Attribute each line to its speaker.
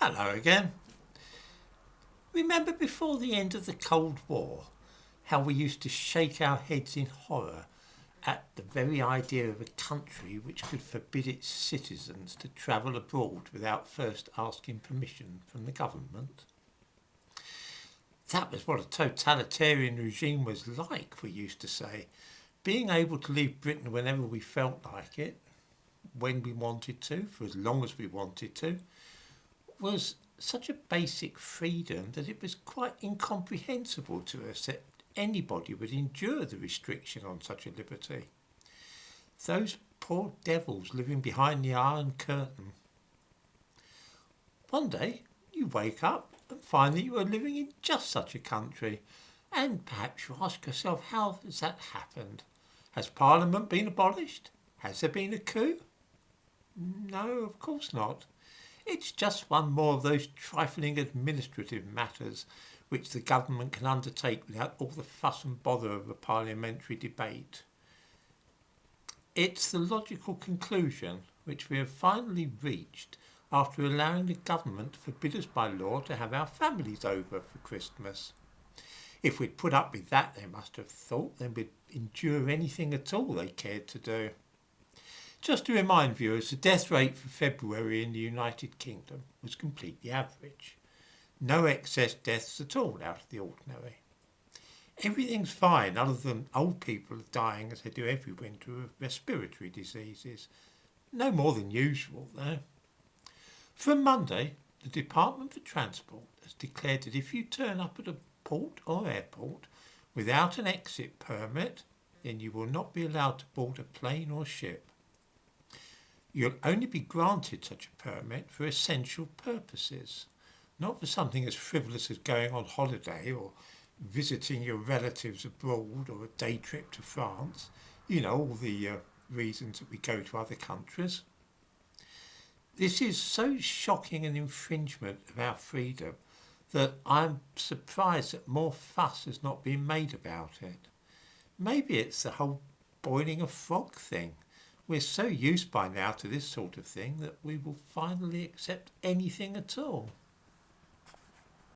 Speaker 1: Hello again. Remember before the end of the Cold War how we used to shake our heads in horror at the very idea of a country which could forbid its citizens to travel abroad without first asking permission from the government? That was what a totalitarian regime was like, we used to say. Being able to leave Britain whenever we felt like it, when we wanted to, for as long as we wanted to, was such a basic freedom that it was quite incomprehensible to us that anybody would endure the restriction on such a liberty. Those poor devils living behind the Iron Curtain. One day you wake up and find that you are living in just such a country, and perhaps you ask yourself, how has that happened? Has Parliament been abolished? Has there been a coup? No, of course not. It's just one more of those trifling administrative matters which the government can undertake without all the fuss and bother of a parliamentary debate. It's the logical conclusion which we have finally reached after allowing the government to forbid us by law to have our families over for Christmas. If we'd put up with that, they must have thought, then we'd endure anything at all they cared to do. Just to remind viewers, the death rate for February in the United Kingdom was completely average. No excess deaths at all out of the ordinary. Everything's fine other than old people are dying as they do every winter of respiratory diseases. No more than usual though. From Monday, the Department for Transport has declared that if you turn up at a port or airport without an exit permit, then you will not be allowed to board a plane or ship. You'll only be granted such a permit for essential purposes, not for something as frivolous as going on holiday or visiting your relatives abroad or a day trip to France. You know, all the reasons that we go to other countries. This is so shocking an infringement of our freedom that I'm surprised that more fuss has not been made about it. Maybe it's the whole boiling a frog thing. We're so used by now to this sort of thing that we will finally accept anything at all.